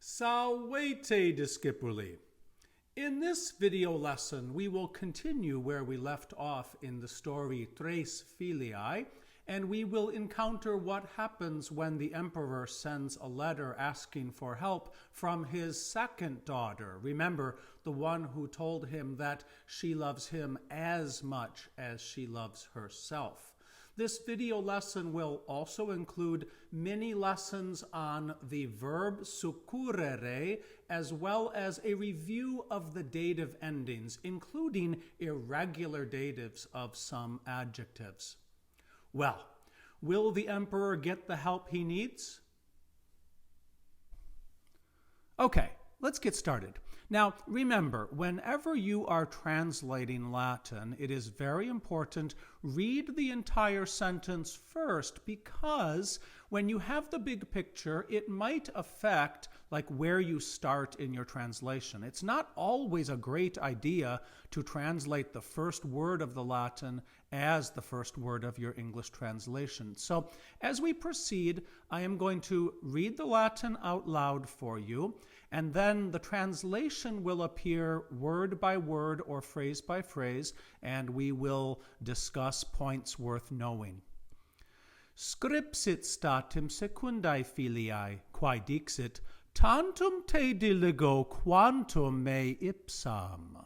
Salvete discipuli. In this video lesson, we will continue where we left off in the story Tres Filiae, and we will encounter what happens when the emperor sends a letter asking for help from his second daughter. Remember, the one who told him that she loves him as much as she loves herself. This video lesson will also include many lessons on the verb succurreret, as well as a review of the dative endings, including irregular datives of some adjectives. Well, will the emperor get the help he needs? Okay, let's get started. Now, remember, whenever you are translating Latin, it is very important, read the entire sentence first, because when you have the big picture, it might affect like where you start in your translation. It's not always a great idea to translate the first word of the Latin as the first word of your English translation. So as we proceed, I am going to read the Latin out loud for you, and then the translation will appear word by word or phrase by phrase, and we will discuss points worth knowing. Scripsit statim secundae Filiae, quae dixit, tantum te diligo quantum me ipsam.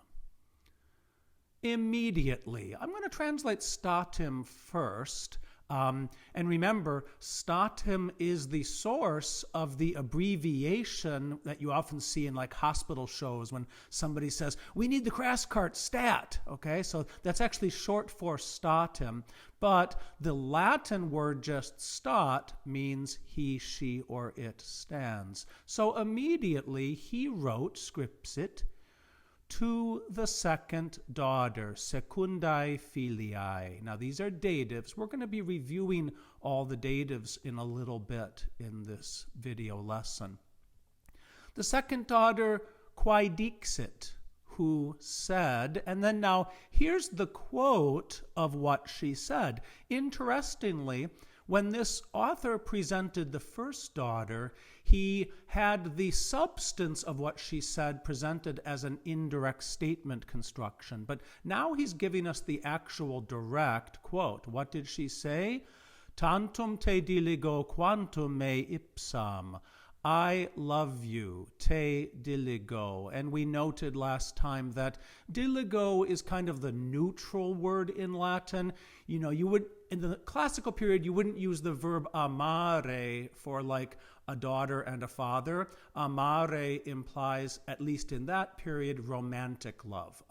Immediately. I'm going to translate statim first. And remember, statim is the source of the abbreviation that you often see in like hospital shows when somebody says, we need the crash cart, stat. Okay, so that's actually short for statim. But the Latin word just stat means he, she, or it stands. So immediately he wrote Scripsit to the second daughter, secundae Filiae. Now these are datives. We're going to be reviewing all the datives in a little bit in this video lesson. The second daughter, quae dixit, who said, and then now here's the quote of what she said. Interestingly, when this author presented the first daughter, he had the substance of what she said presented as an indirect statement construction. But now he's giving us the actual direct quote. What did she say? Tantum te diligo quantum me ipsam. I love you, te diligo. And we noted last time that diligo is kind of the neutral word in Latin. You know, you would, in the classical period, you wouldn't use the verb amare for like a daughter and a father. Amare implies, at least in that period, romantic love.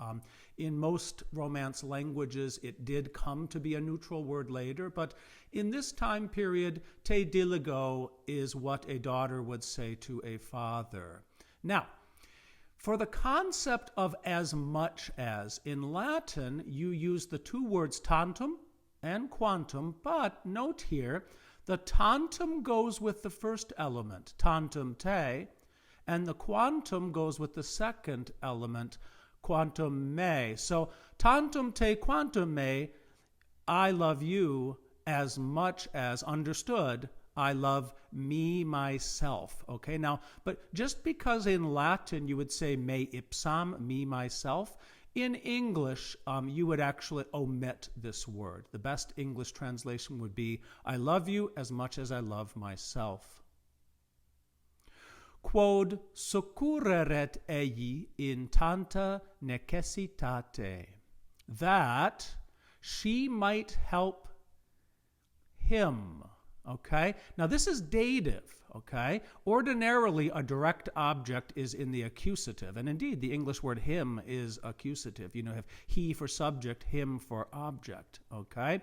In most Romance languages, it did come to be a neutral word later, but in this time period, te diligo is what a daughter would say to a father. Now, for the concept of as much as, in Latin, you use the two words tantum and quantum, but note here, the tantum goes with the first element, tantum te, and the quantum goes with the second element, quantum me. So tantum te quantum me, I love you as much as, understood, I love me, myself. Okay, now, but just because in Latin you would say me ipsam, me, myself, in English, you would actually omit this word. The best English translation would be, I love you as much as I love myself. Quod succurreret ei in tanta necessitate. That she might help him. Okay? Now this is dative. Okay? Ordinarily, a direct object is in the accusative. And indeed, the English word him is accusative. You know, have he for subject, him for object. Okay?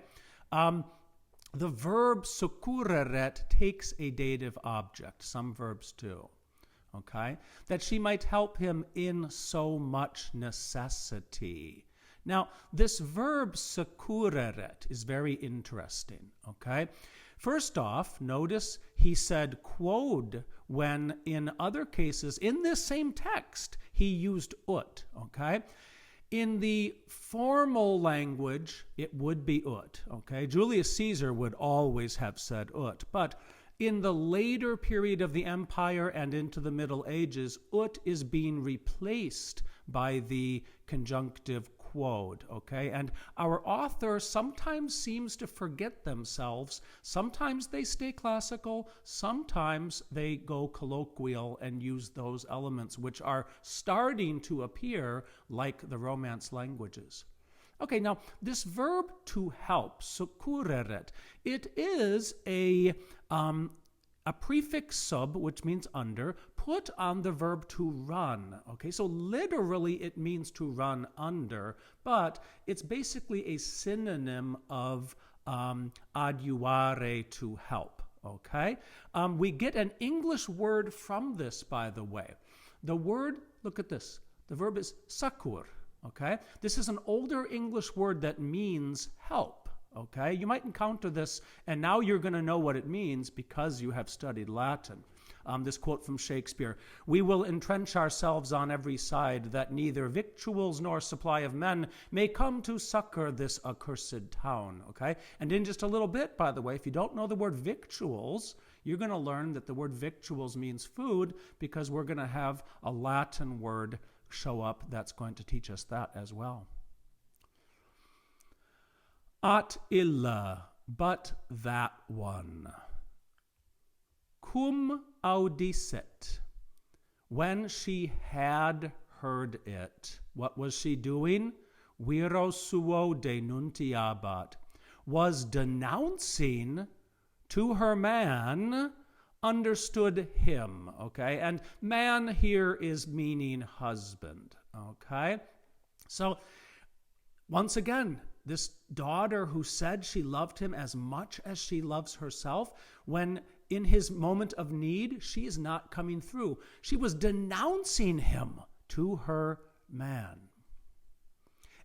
The verb succurreret takes a dative object. Some verbs do. Okay? That she might help him in so much necessity. Now, this verb succurreret is very interesting. Okay? First off, notice he said quod when in other cases, in this same text, he used ut, okay? In the formal language, it would be ut, okay? Julius Caesar would always have said ut, but In the later period of the empire and into the Middle Ages, ut is being replaced by the conjunctive quod, okay? And our author sometimes seems to forget themselves. Sometimes they stay classical. Sometimes they go colloquial and use those elements which are starting to appear like the Romance languages. Okay, now this verb to help, succurreret, it is a prefix sub, which means under, put on the verb to run. Okay, so literally it means to run under, but it's basically a synonym of adiuare, to help. Okay, we get an English word from this, by the way. The word, look at this, the verb is succur. Okay, this is an older English word that means help. Okay, you might encounter this, and now you're going to know what it means because you have studied Latin. This quote from Shakespeare: "We will entrench ourselves on every side, that neither victuals nor supply of men may come to succor this accursed town." Okay, and in just a little bit, by the way, if you don't know the word victuals, you're going to learn that the word victuals means food, because we're going to have a Latin word show up that's going to teach us that as well. At illa, but that one. Cum audisset, when she had heard it. What was she doing? Viro suo denuntiabat, was denouncing to her man, understood him, okay? And man here is meaning husband, okay? So, once again, this daughter who said she loved him as much as she loves herself, when in his moment of need, she is not coming through. She was denouncing him to her man.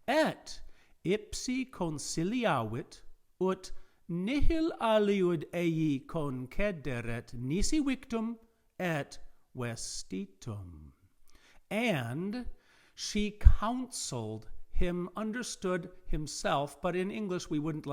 Et ipsi consiliavit ut nihil aliud ei concederet nisi victum et vestitum. And she counseled him, understood himself, but in English we wouldn't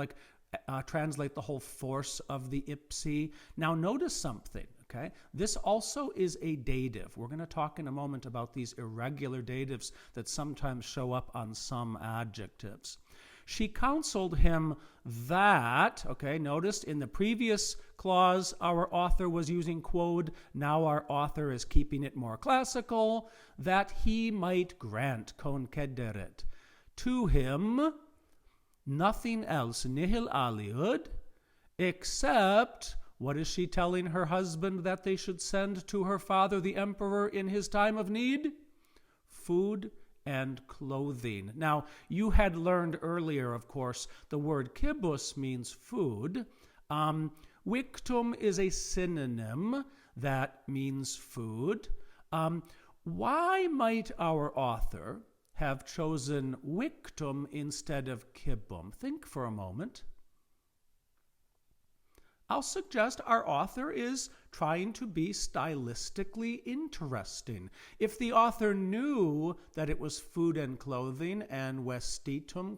translate the whole force of the ipsi. Now notice something, okay? This also is a dative. We're going to talk in a moment about these irregular datives that sometimes show up on some adjectives. She counseled him that, okay, notice in the previous clause our author was using quod, now our author is keeping it more classical, that he might grant concederet to him nothing else, nihil aliud, except, what is she telling her husband that they should send to her father the emperor in his time of need? Food and clothing. Now, you had learned earlier, of course, the word kibus means food. Victum is a synonym that means food. Why might our author have chosen victum instead of kibum? Think for a moment. I'll suggest our author is trying to be stylistically interesting. If the author knew that it was food and clothing and vestitum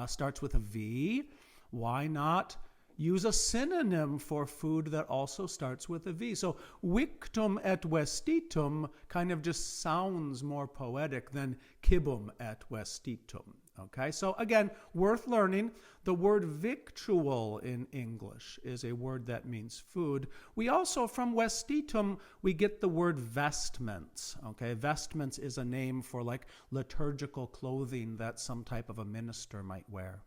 starts with a V, why not use a synonym for food that also starts with a V? So victum et vestitum kind of just sounds more poetic than kibum et vestitum. Okay, so again, worth learning. The word victual in English is a word that means food. We also, from vestitum, we get the word vestments. Okay, vestments is a name for like liturgical clothing that some type of a minister might wear.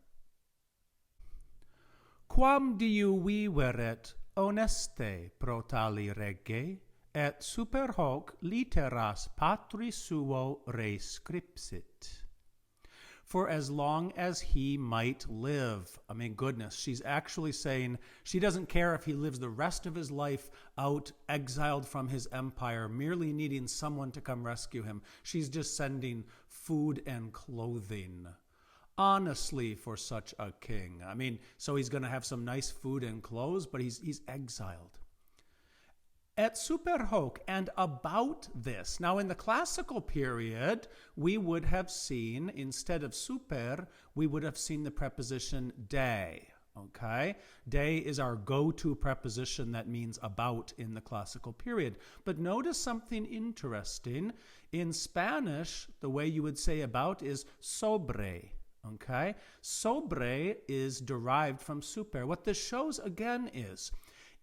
Quamdiu viveret honeste pro tali rege, et super hoc litteras patris suo re scripsit. For as long as he might live. I mean, goodness, she's actually saying she doesn't care if he lives the rest of his life out, exiled from his empire, merely needing someone to come rescue him. She's just sending food and clothing. Honestly, for such a king. I mean, so he's going to have some nice food and clothes, but he's exiled. Et super hoc, and about this. Now, in the classical period, we would have seen, instead of super, we would have seen the preposition de. Okay, de is our go-to preposition that means about in the classical period. But notice something interesting. In Spanish, the way you would say about is sobre. Okay, sobre is derived from super. What this shows again is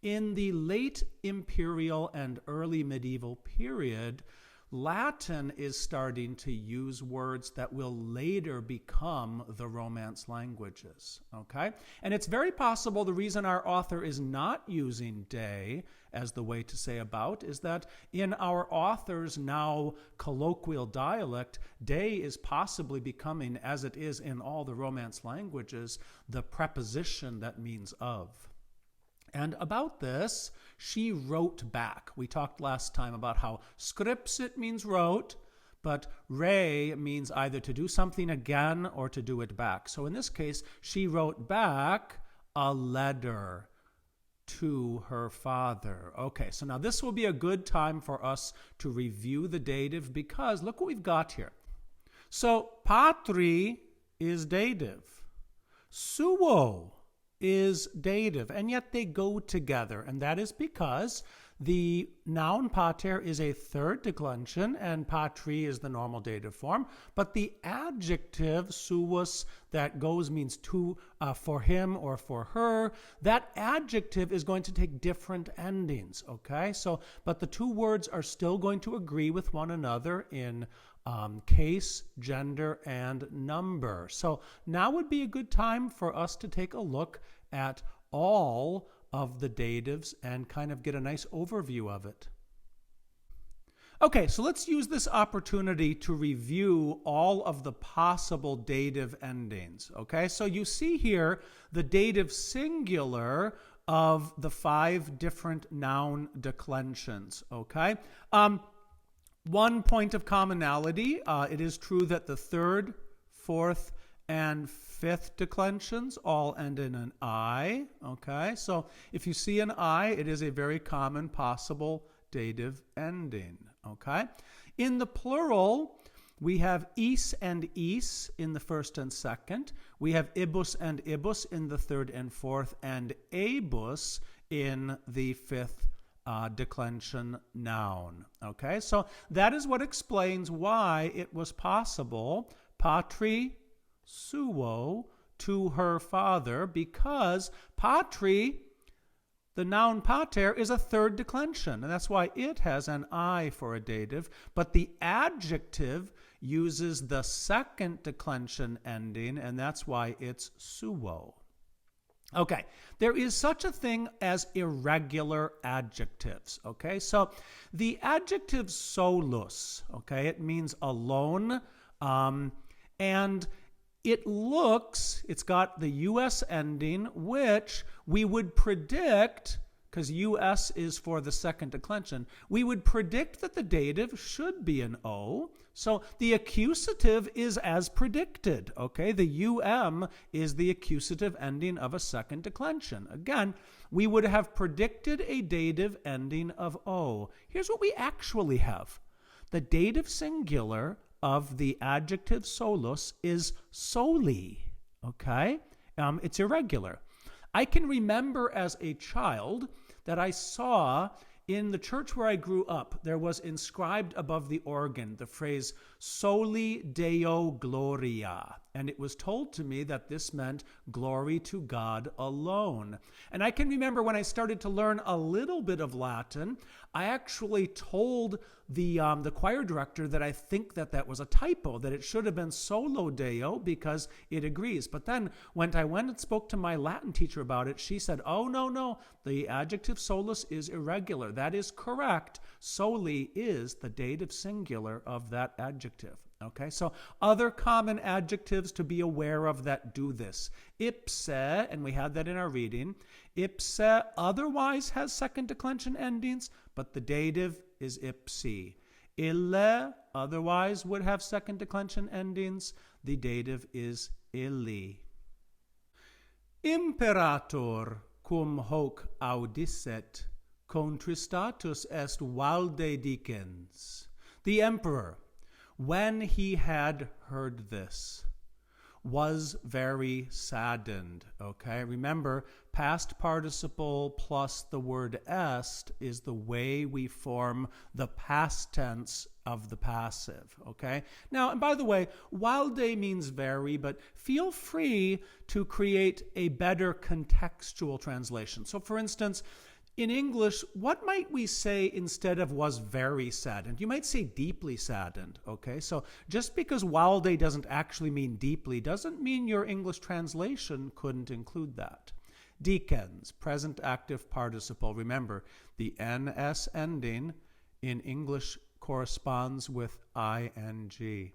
in the late imperial and early medieval period, Latin is starting to use words that will later become the Romance languages, okay? And it's very possible the reason our author is not using de as the way to say about is that in our author's now colloquial dialect, de is possibly becoming, as it is in all the Romance languages, the preposition that means of. And about this, she wrote back. We talked last time about how Scripsit means wrote, but re means either to do something again or to do it back. So in this case, she wrote back a letter to her father. Okay, so now this will be a good time for us to review the dative because look what we've got here. So patri is dative. Suo is dative, and yet they go together, and that is because the noun pater is a third declension and patri is the normal dative form, but the adjective suus that goes means to, for him or for her, that adjective is going to take different endings, okay? So, but the two words are still going to agree with one another in case, gender, and number. So now would be a good time for us to take a look at all of the datives and kind of get a nice overview of it. Okay, so let's use this opportunity to review all of the possible dative endings. Okay, so you see here the dative singular of the 5 different noun declensions. Okay. One point of commonality, it is true that the 3rd, 4th, and 5th declensions all end in an I, okay? So if you see an I, it is a very common possible dative ending, okay? In the plural, we have is and is in the 1st and 2nd. We have ibus and ibus in the 3rd and 4th, and abus in the 5th declension noun. Okay, so that is what explains why it was possible, patri suo, to her father, because patri, the noun pater, is a 3rd declension, and that's why it has an I for a dative, but the adjective uses the 2nd declension ending, and that's why it's suo. Okay, there is such a thing as irregular adjectives, okay? So the adjective solus, okay, it means alone, and it's got the US ending, which we would predict, because US is for the 2nd declension, we would predict that the dative should be an O. So the accusative is as predicted, okay? The UM is the accusative ending of a 2nd declension. Again, we would have predicted a dative ending of O. Here's what we actually have. The dative singular of the adjective solus is soli, okay? It's irregular. I can remember as a child that I saw in the church where I grew up, there was inscribed above the organ the phrase Soli Deo Gloria, and it was told to me that this meant glory to God alone. And I can remember when I started to learn a little bit of Latin, I actually told the choir director that I think that was a typo, that it should have been Solo Deo because it agrees. But then when I went and spoke to my Latin teacher about it, she said, oh, no, the adjective solus is irregular. That is correct. Soli is the dative singular of that adjective. Okay, so other common adjectives to be aware of that do this. Ipse, and we had that in our reading, ipse otherwise has 2nd declension endings, but the dative is ipsi. Ille otherwise would have 2nd declension endings. The dative is illi. Imperator cum hoc audisset, contristatus est valde dicens. The emperor, when he had heard this. was very saddened. Okay, remember, past participle plus the word est is the way we form the past tense of the passive. Okay, now, and by the way, valde means very, but feel free to create a better contextual translation. So, for instance, in English, what might we say instead of was very saddened? You might say deeply saddened, okay? So just because valde doesn't actually mean deeply doesn't mean your English translation couldn't include that. Dicens, present active participle. Remember, the NS ending in English corresponds with ing.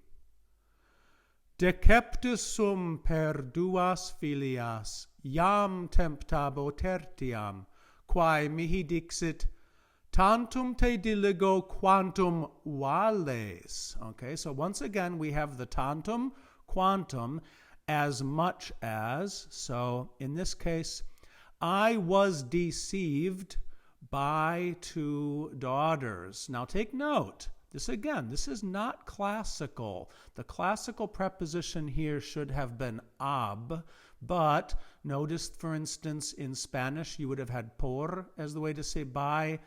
Deceptus sum per duas filias, iam temptabo tertiam, quae mihi dixit, tantum te diligo quantum vales. Okay, so once again, we have the tantum, quantum, as much as. So in this case, I was deceived by 2 daughters. Now take note, this is not classical. The classical preposition here should have been ab, but notice, for instance, in Spanish, you would have had por as the way to say by.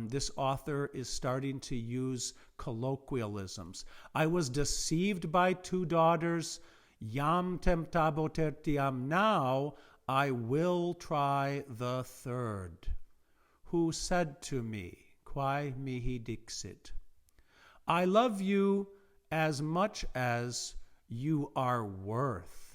This author is starting to use colloquialisms. I was deceived by 2 daughters. Iam temptabo tertiam. Now I will try the 3rd. Who said to me, quae mihi dixit, I love you as much as you are worth.